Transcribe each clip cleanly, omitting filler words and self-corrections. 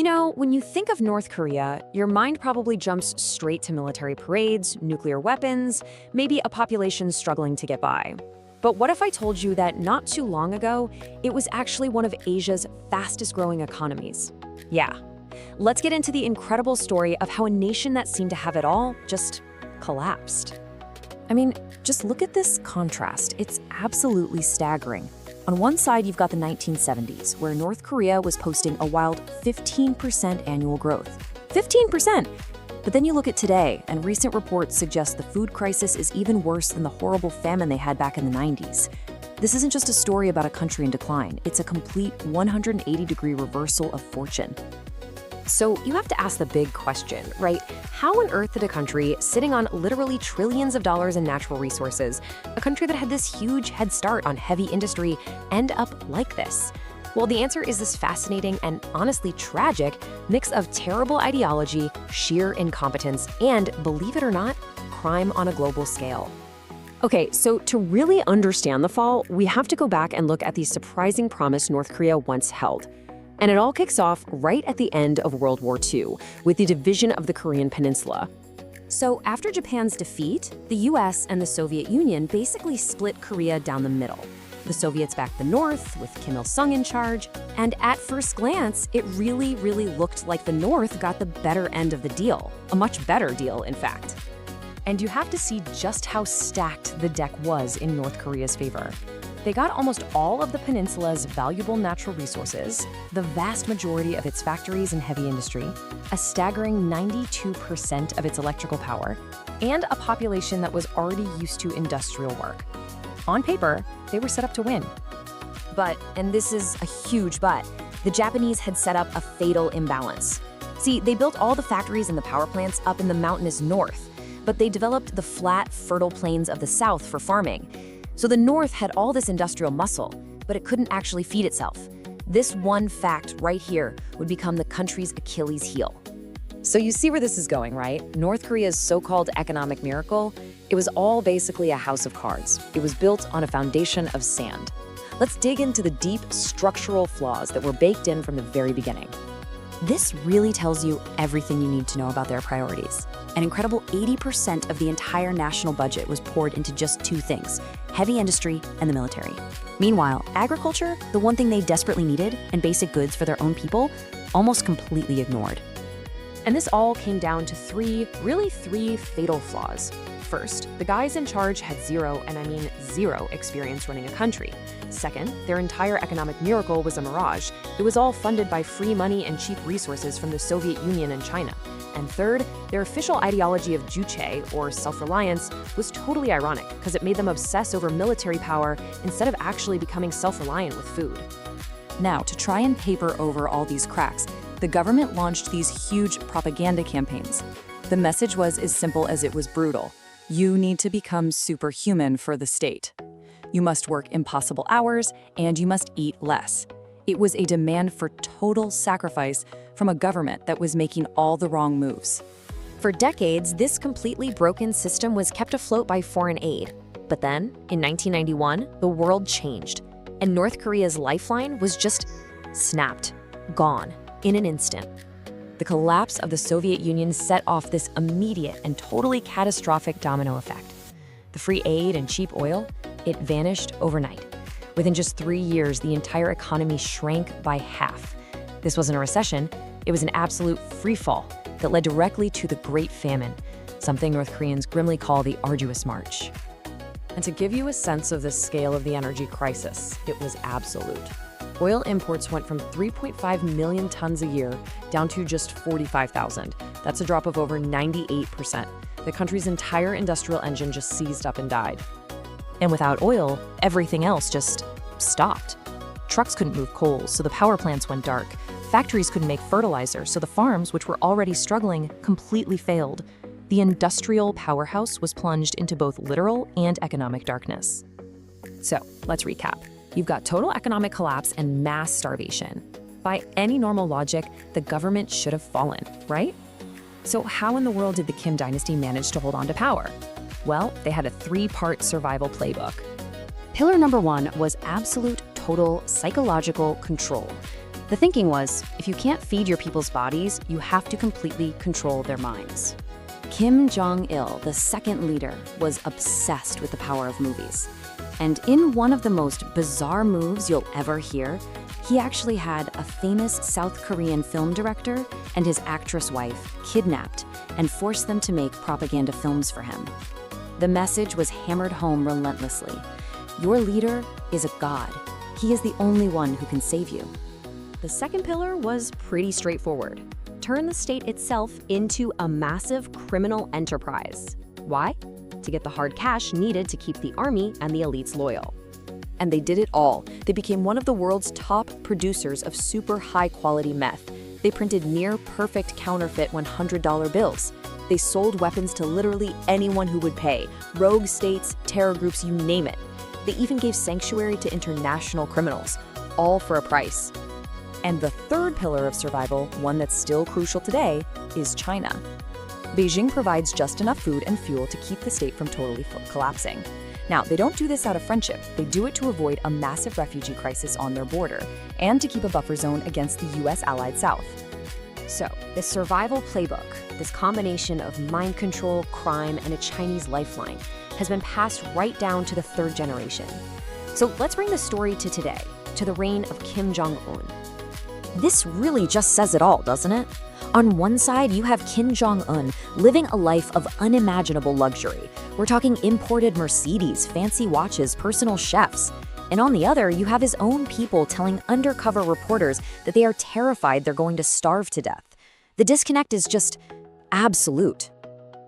When you think of North Korea, your mind probably jumps straight to military parades, nuclear weapons, maybe a population struggling to get by. But what if I told you that not too long ago, it was actually one of Asia's fastest growing economies? Yeah. Let's get into the incredible story of how a nation that seemed to have it all just collapsed. Just look at this contrast. It's absolutely staggering. On one side, you've got the 1970s, where North Korea was posting a wild 15% annual growth. 15%! But then you look at today, and recent reports suggest the food crisis is even worse than the horrible famine they had back in the 90s. This isn't just a story about a country in decline. It's a complete 180-degree reversal of fortune. So you have to ask the big question, right? How on earth did a country sitting on literally trillions of dollars in natural resources, a country that had this huge head start on heavy industry, end up like this? Well, the answer is this fascinating and honestly tragic mix of terrible ideology, sheer incompetence, and, believe it or not, crime on a global scale. Okay, so to really understand the fall, we have to go back and look at the surprising promise North Korea once held. And it all kicks off right at the end of World War II, with the division of the Korean Peninsula. So after Japan's defeat, the US and the Soviet Union basically split Korea down the middle. The Soviets backed the North, with Kim Il-sung in charge, and at first glance, it really looked like the North got the better end of the deal. A much better deal, in fact. And you have to see just how stacked the deck was in North Korea's favor. They got almost all of the peninsula's valuable natural resources, the vast majority of its factories and heavy industry, a staggering 92% of its electrical power, and a population that was already used to industrial work. On paper, they were set up to win. But, and this is a huge but, the Japanese had set up a fatal imbalance. See, they built all the factories and the power plants up in the mountainous north, but they developed the flat, fertile plains of the south for farming. So the North had all this industrial muscle, but it couldn't actually feed itself. This one fact right here would become the country's Achilles heel. So you see where this is going, right? North Korea's so-called economic miracle, it was all basically a house of cards. It was built on a foundation of sand. Let's dig into the deep structural flaws that were baked in from the very beginning. This really tells you everything you need to know about their priorities. An incredible 80% of the entire national budget was poured into just two things: heavy industry and the military. Meanwhile, agriculture, the one thing they desperately needed, and basic goods for their own people, almost completely ignored. And this all came down to three fatal flaws. First, the guys in charge had zero, and I mean zero, experience running a country. Second, their entire economic miracle was a mirage. It was all funded by free money and cheap resources from the Soviet Union and China. And third, their official ideology of juche, or self-reliance, was totally ironic because it made them obsess over military power instead of actually becoming self-reliant with food. Now, to try and paper over all these cracks, the government launched these huge propaganda campaigns. The message was as simple as it was brutal. You need to become superhuman for the state. You must work impossible hours, and you must eat less. It was a demand for total sacrifice from a government that was making all the wrong moves. For decades, this completely broken system was kept afloat by foreign aid. But then, in 1991, the world changed, and North Korea's lifeline was just snapped, gone, in an instant. The collapse of the Soviet Union set off this immediate and totally catastrophic domino effect. The free aid and cheap oil, it vanished overnight. Within just 3 years, the entire economy shrank by half. This wasn't a recession, it was an absolute free fall that led directly to the Great Famine, something North Koreans grimly call the Arduous March. And to give you a sense of the scale of the energy crisis, it was absolute. Oil imports went from 3.5 million tons a year down to just 45,000. That's a drop of over 98%. The country's entire industrial engine just seized up and died. And without oil, everything else just stopped. Trucks couldn't move coal, so the power plants went dark. Factories couldn't make fertilizer, so the farms, which were already struggling, completely failed. The industrial powerhouse was plunged into both literal and economic darkness. So, let's recap. You've got total economic collapse and mass starvation. By any normal logic, the government should have fallen, right? So how in the world did the Kim dynasty manage to hold on to power? Well, they had a 3-part survival playbook. Pillar number 1 was absolute, total psychological control. The thinking was, if you can't feed your people's bodies, you have to completely control their minds. Kim Jong-il, the second leader, was obsessed with the power of movies. And in one of the most bizarre moves you'll ever hear, he actually had a famous South Korean film director and his actress wife kidnapped and forced them to make propaganda films for him. The message was hammered home relentlessly. Your leader is a god. He is the only one who can save you. The second pillar was pretty straightforward. Turn the state itself into a massive criminal enterprise. Why? To get the hard cash needed to keep the army and the elites loyal. And they did it all. They became one of the world's top producers of super high-quality meth. They printed near-perfect counterfeit $100 bills. They sold weapons to literally anyone who would pay. Rogue states, terror groups, you name it. They even gave sanctuary to international criminals, all for a price. And the third pillar of survival, one that's still crucial today, is China. Beijing provides just enough food and fuel to keep the state from totally collapsing. Now, they don't do this out of friendship. They do it to avoid a massive refugee crisis on their border and to keep a buffer zone against the US allied South. So, this survival playbook, this combination of mind control, crime, and a Chinese lifeline, has been passed right down to the third generation. So let's bring the story to today, to the reign of Kim Jong-un. This really just says it all, doesn't it? On one side, you have Kim Jong-un living a life of unimaginable luxury. We're talking imported Mercedes, fancy watches, personal chefs. And on the other, you have his own people telling undercover reporters that they are terrified they're going to starve to death. The disconnect is just absolute.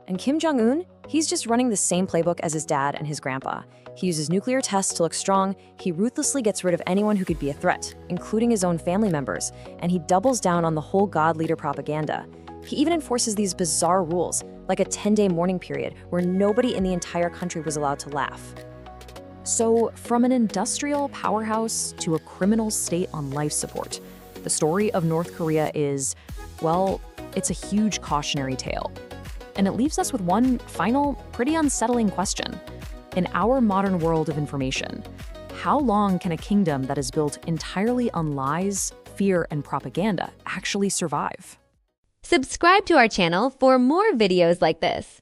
And Kim Jong-un, he's just running the same playbook as his dad and his grandpa. He uses nuclear tests to look strong, he ruthlessly gets rid of anyone who could be a threat, including his own family members, and he doubles down on the whole God leader propaganda. He even enforces these bizarre rules, like a 10-day mourning period where nobody in the entire country was allowed to laugh. So, from an industrial powerhouse to a criminal state on life support, the story of North Korea is, well, it's a huge cautionary tale. And it leaves us with one final, pretty unsettling question. In our modern world of information, how long can a kingdom that is built entirely on lies, fear, and propaganda actually survive? Subscribe to our channel for more videos like this.